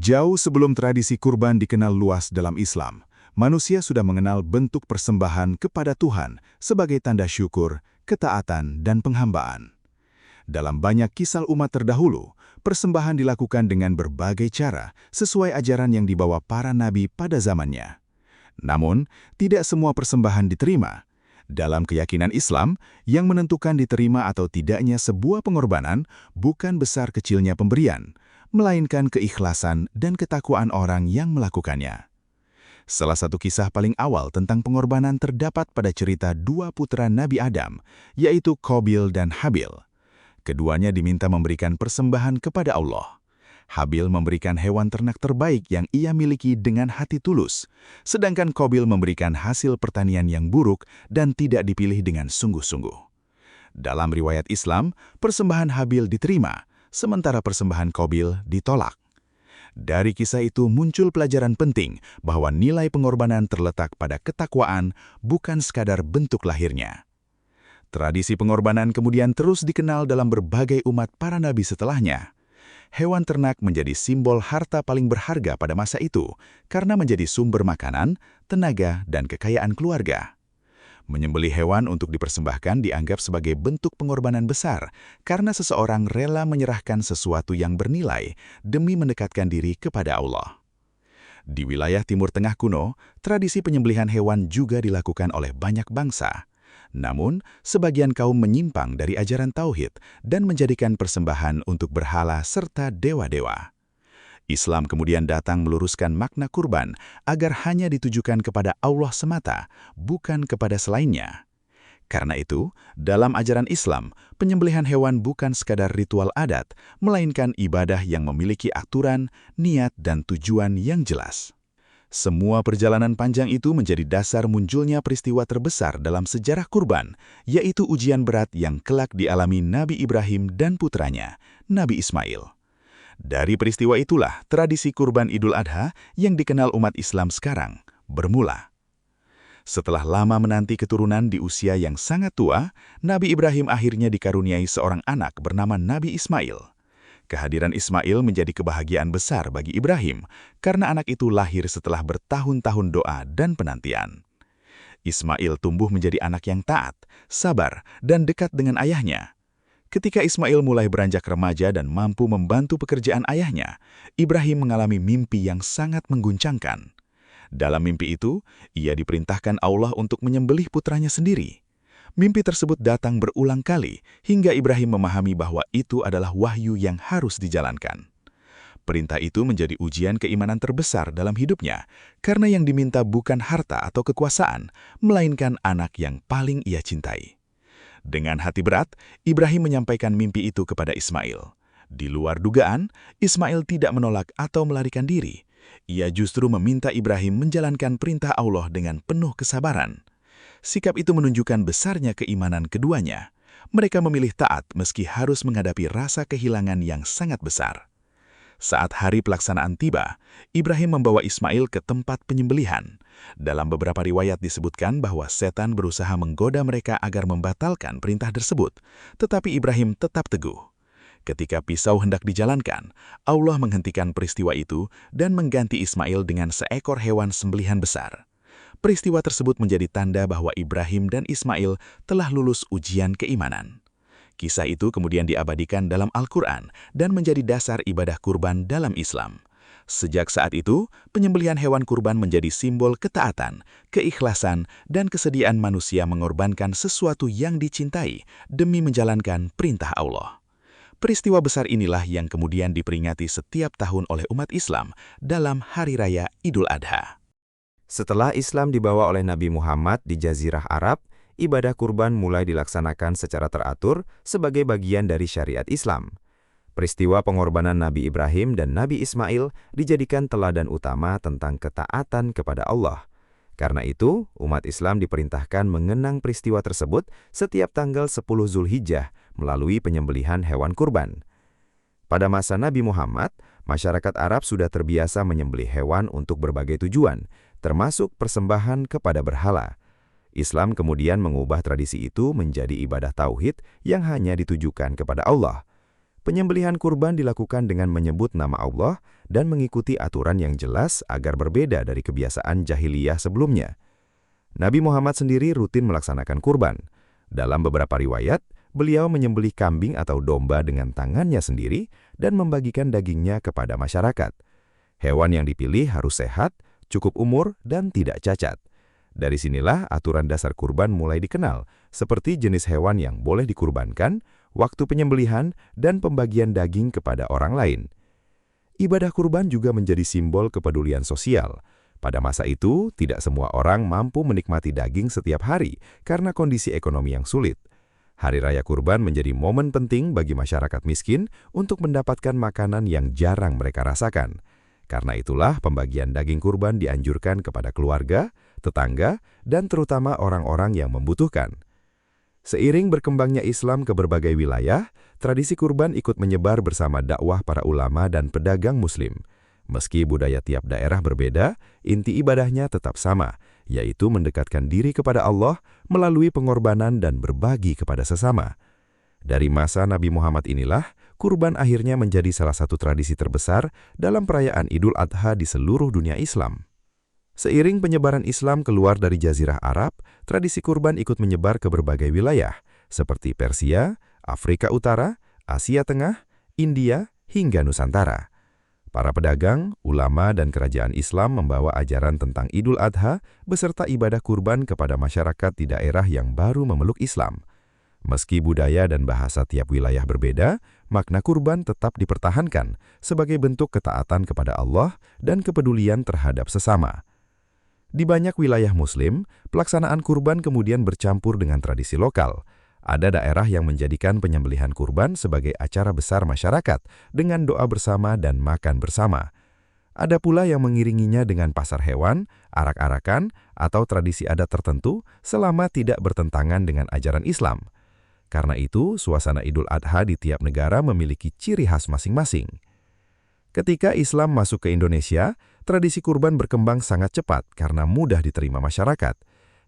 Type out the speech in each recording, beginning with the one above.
Jauh sebelum tradisi kurban dikenal luas dalam Islam, manusia sudah mengenal bentuk persembahan kepada Tuhan sebagai tanda syukur, ketaatan, dan penghambaan. Dalam banyak kisah umat terdahulu, persembahan dilakukan dengan berbagai cara sesuai ajaran yang dibawa para nabi pada zamannya. Namun, tidak semua persembahan diterima. Dalam keyakinan Islam, yang menentukan diterima atau tidaknya sebuah pengorbanan bukan besar kecilnya pemberian, melainkan keikhlasan dan ketakwaan orang yang melakukannya. Salah satu kisah paling awal tentang pengorbanan terdapat pada cerita dua putra Nabi Adam, yaitu Qabil dan Habil. Keduanya diminta memberikan persembahan kepada Allah. Habil memberikan hewan ternak terbaik yang ia miliki dengan hati tulus, sedangkan Qabil memberikan hasil pertanian yang buruk dan tidak dipilih dengan sungguh-sungguh. Dalam riwayat Islam, persembahan Habil diterima, sementara persembahan Qabil ditolak. Dari kisah itu muncul pelajaran penting bahwa nilai pengorbanan terletak pada ketakwaan, bukan sekadar bentuk lahirnya. Tradisi pengorbanan kemudian terus dikenal dalam berbagai umat para nabi setelahnya. Hewan ternak menjadi simbol harta paling berharga pada masa itu karena menjadi sumber makanan, tenaga, dan kekayaan keluarga. Menyembelih hewan untuk dipersembahkan dianggap sebagai bentuk pengorbanan besar karena seseorang rela menyerahkan sesuatu yang bernilai demi mendekatkan diri kepada Allah. Di wilayah Timur Tengah kuno, tradisi penyembelihan hewan juga dilakukan oleh banyak bangsa. Namun, sebagian kaum menyimpang dari ajaran tauhid dan menjadikan persembahan untuk berhala serta dewa-dewa. Islam kemudian datang meluruskan makna kurban agar hanya ditujukan kepada Allah semata, bukan kepada selainnya. Karena itu, dalam ajaran Islam, penyembelihan hewan bukan sekadar ritual adat, melainkan ibadah yang memiliki aturan, niat, dan tujuan yang jelas. Semua perjalanan panjang itu menjadi dasar munculnya peristiwa terbesar dalam sejarah kurban, yaitu ujian berat yang kelak dialami Nabi Ibrahim dan putranya, Nabi Ismail. Dari peristiwa itulah tradisi kurban Idul Adha yang dikenal umat Islam sekarang bermula. Setelah lama menanti keturunan di usia yang sangat tua, Nabi Ibrahim akhirnya dikaruniai seorang anak bernama Nabi Ismail. Kehadiran Ismail menjadi kebahagiaan besar bagi Ibrahim karena anak itu lahir setelah bertahun-tahun doa dan penantian. Ismail tumbuh menjadi anak yang taat, sabar, dan dekat dengan ayahnya. Ketika Ismail mulai beranjak remaja dan mampu membantu pekerjaan ayahnya, Ibrahim mengalami mimpi yang sangat mengguncangkan. Dalam mimpi itu, ia diperintahkan Allah untuk menyembelih putranya sendiri. Mimpi tersebut datang berulang kali hingga Ibrahim memahami bahwa itu adalah wahyu yang harus dijalankan. Perintah itu menjadi ujian keimanan terbesar dalam hidupnya karena yang diminta bukan harta atau kekuasaan, melainkan anak yang paling ia cintai. Dengan hati berat, Ibrahim menyampaikan mimpi itu kepada Ismail. Di luar dugaan, Ismail tidak menolak atau melarikan diri. Ia justru meminta Ibrahim menjalankan perintah Allah dengan penuh kesabaran. Sikap itu menunjukkan besarnya keimanan keduanya. Mereka memilih taat meski harus menghadapi rasa kehilangan yang sangat besar. Saat hari pelaksanaan tiba, Ibrahim membawa Ismail ke tempat penyembelihan. Dalam beberapa riwayat disebutkan bahwa setan berusaha menggoda mereka agar membatalkan perintah tersebut, tetapi Ibrahim tetap teguh. Ketika pisau hendak dijalankan, Allah menghentikan peristiwa itu dan mengganti Ismail dengan seekor hewan sembelihan besar. Peristiwa tersebut menjadi tanda bahwa Ibrahim dan Ismail telah lulus ujian keimanan. Kisah itu kemudian diabadikan dalam Al-Quran dan menjadi dasar ibadah kurban dalam Islam. Sejak saat itu, penyembelihan hewan kurban menjadi simbol ketaatan, keikhlasan, dan kesediaan manusia mengorbankan sesuatu yang dicintai demi menjalankan perintah Allah. Peristiwa besar inilah yang kemudian diperingati setiap tahun oleh umat Islam dalam Hari Raya Idul Adha. Setelah Islam dibawa oleh Nabi Muhammad di Jazirah Arab, ibadah kurban mulai dilaksanakan secara teratur sebagai bagian dari syariat Islam. Peristiwa pengorbanan Nabi Ibrahim dan Nabi Ismail dijadikan teladan utama tentang ketaatan kepada Allah. Karena itu, umat Islam diperintahkan mengenang peristiwa tersebut setiap tanggal 10 Zulhijjah melalui penyembelihan hewan kurban. Pada masa Nabi Muhammad, masyarakat Arab sudah terbiasa menyembelih hewan untuk berbagai tujuan, termasuk persembahan kepada berhala. Islam kemudian mengubah tradisi itu menjadi ibadah tauhid yang hanya ditujukan kepada Allah. Penyembelihan kurban dilakukan dengan menyebut nama Allah dan mengikuti aturan yang jelas agar berbeda dari kebiasaan jahiliyah sebelumnya. Nabi Muhammad sendiri rutin melaksanakan kurban. Dalam beberapa riwayat, beliau menyembelih kambing atau domba dengan tangannya sendiri dan membagikan dagingnya kepada masyarakat. Hewan yang dipilih harus sehat, cukup umur, dan tidak cacat. Dari sinilah aturan dasar kurban mulai dikenal, seperti jenis hewan yang boleh dikurbankan, waktu penyembelihan, dan pembagian daging kepada orang lain. Ibadah kurban juga menjadi simbol kepedulian sosial. Pada masa itu, tidak semua orang mampu menikmati daging setiap hari karena kondisi ekonomi yang sulit. Hari Raya Kurban menjadi momen penting bagi masyarakat miskin untuk mendapatkan makanan yang jarang mereka rasakan. Karena itulah pembagian daging kurban dianjurkan kepada keluarga, tetangga, dan terutama orang-orang yang membutuhkan. Seiring berkembangnya Islam ke berbagai wilayah, tradisi kurban ikut menyebar bersama dakwah para ulama dan pedagang Muslim. Meski budaya tiap daerah berbeda, inti ibadahnya tetap sama, yaitu mendekatkan diri kepada Allah melalui pengorbanan dan berbagi kepada sesama. Dari masa Nabi Muhammad inilah, kurban akhirnya menjadi salah satu tradisi terbesar dalam perayaan Idul Adha di seluruh dunia Islam. Seiring penyebaran Islam keluar dari Jazirah Arab, tradisi kurban ikut menyebar ke berbagai wilayah, seperti Persia, Afrika Utara, Asia Tengah, India, hingga Nusantara. Para pedagang, ulama, dan kerajaan Islam membawa ajaran tentang Idul Adha beserta ibadah kurban kepada masyarakat di daerah yang baru memeluk Islam. Meski budaya dan bahasa tiap wilayah berbeda, makna kurban tetap dipertahankan sebagai bentuk ketaatan kepada Allah dan kepedulian terhadap sesama. Di banyak wilayah Muslim, pelaksanaan kurban kemudian bercampur dengan tradisi lokal. Ada daerah yang menjadikan penyembelihan kurban sebagai acara besar masyarakat dengan doa bersama dan makan bersama. Ada pula yang mengiringinya dengan pasar hewan, arak-arakan, atau tradisi adat tertentu selama tidak bertentangan dengan ajaran Islam. Karena itu, suasana Idul Adha di tiap negara memiliki ciri khas masing-masing. Ketika Islam masuk ke Indonesia, tradisi kurban berkembang sangat cepat karena mudah diterima masyarakat.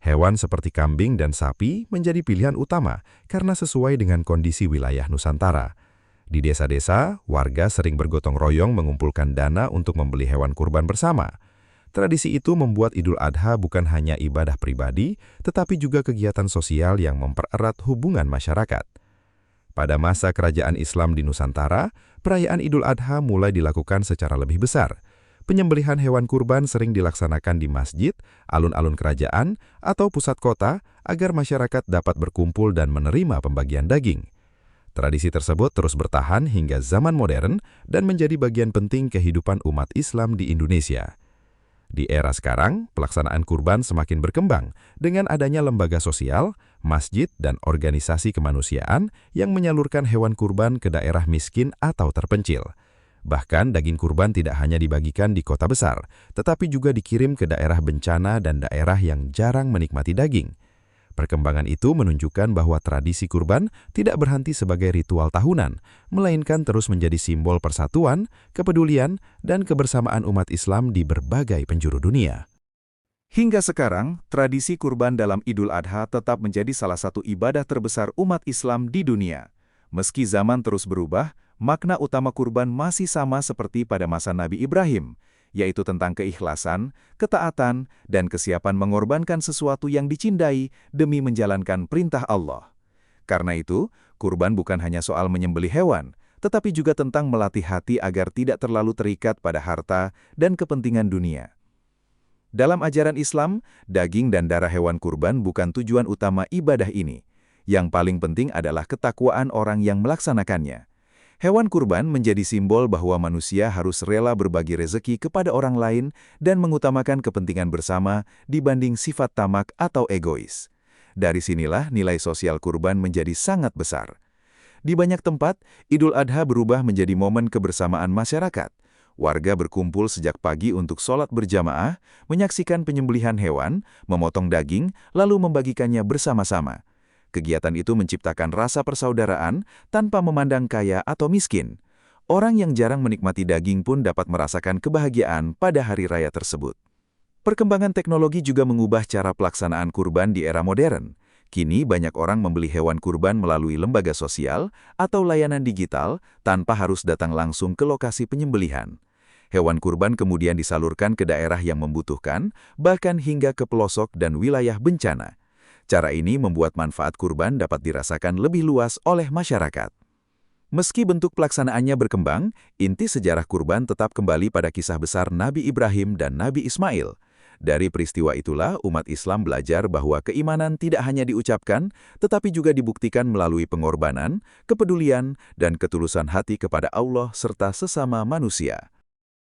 Hewan seperti kambing dan sapi menjadi pilihan utama karena sesuai dengan kondisi wilayah Nusantara. Di desa-desa, warga sering bergotong royong mengumpulkan dana untuk membeli hewan kurban bersama. Tradisi itu membuat Idul Adha bukan hanya ibadah pribadi, tetapi juga kegiatan sosial yang mempererat hubungan masyarakat. Pada masa kerajaan Islam di Nusantara, perayaan Idul Adha mulai dilakukan secara lebih besar. Penyembelihan hewan kurban sering dilaksanakan di masjid, alun-alun kerajaan, atau pusat kota agar masyarakat dapat berkumpul dan menerima pembagian daging. Tradisi tersebut terus bertahan hingga zaman modern dan menjadi bagian penting kehidupan umat Islam di Indonesia. Di era sekarang, pelaksanaan kurban semakin berkembang dengan adanya lembaga sosial, masjid, dan organisasi kemanusiaan yang menyalurkan hewan kurban ke daerah miskin atau terpencil. Bahkan daging kurban tidak hanya dibagikan di kota besar, tetapi juga dikirim ke daerah bencana dan daerah yang jarang menikmati daging. Perkembangan itu menunjukkan bahwa tradisi kurban tidak berhenti sebagai ritual tahunan, melainkan terus menjadi simbol persatuan, kepedulian, dan kebersamaan umat Islam di berbagai penjuru dunia. Hingga sekarang, tradisi kurban dalam Idul Adha tetap menjadi salah satu ibadah terbesar umat Islam di dunia. Meski zaman terus berubah, makna utama kurban masih sama seperti pada masa Nabi Ibrahim, yaitu tentang keikhlasan, ketaatan, dan kesiapan mengorbankan sesuatu yang dicintai demi menjalankan perintah Allah. Karena itu, kurban bukan hanya soal menyembelih hewan, tetapi juga tentang melatih hati agar tidak terlalu terikat pada harta dan kepentingan dunia. Dalam ajaran Islam, daging dan darah hewan kurban bukan tujuan utama ibadah ini. Yang paling penting adalah ketakwaan orang yang melaksanakannya. Hewan kurban menjadi simbol bahwa manusia harus rela berbagi rezeki kepada orang lain dan mengutamakan kepentingan bersama dibanding sifat tamak atau egois. Dari sinilah nilai sosial kurban menjadi sangat besar. Di banyak tempat, Idul Adha berubah menjadi momen kebersamaan masyarakat. Warga berkumpul sejak pagi untuk sholat berjamaah, menyaksikan penyembelihan hewan, memotong daging, lalu membagikannya bersama-sama. Kegiatan itu menciptakan rasa persaudaraan tanpa memandang kaya atau miskin. Orang yang jarang menikmati daging pun dapat merasakan kebahagiaan pada hari raya tersebut. Perkembangan teknologi juga mengubah cara pelaksanaan kurban di era modern. Kini banyak orang membeli hewan kurban melalui lembaga sosial atau layanan digital tanpa harus datang langsung ke lokasi penyembelihan. Hewan kurban kemudian disalurkan ke daerah yang membutuhkan, bahkan hingga ke pelosok dan wilayah bencana. Cara ini membuat manfaat kurban dapat dirasakan lebih luas oleh masyarakat. Meski bentuk pelaksanaannya berkembang, inti sejarah kurban tetap kembali pada kisah besar Nabi Ibrahim dan Nabi Ismail. Dari peristiwa itulah umat Islam belajar bahwa keimanan tidak hanya diucapkan, tetapi juga dibuktikan melalui pengorbanan, kepedulian, dan ketulusan hati kepada Allah serta sesama manusia.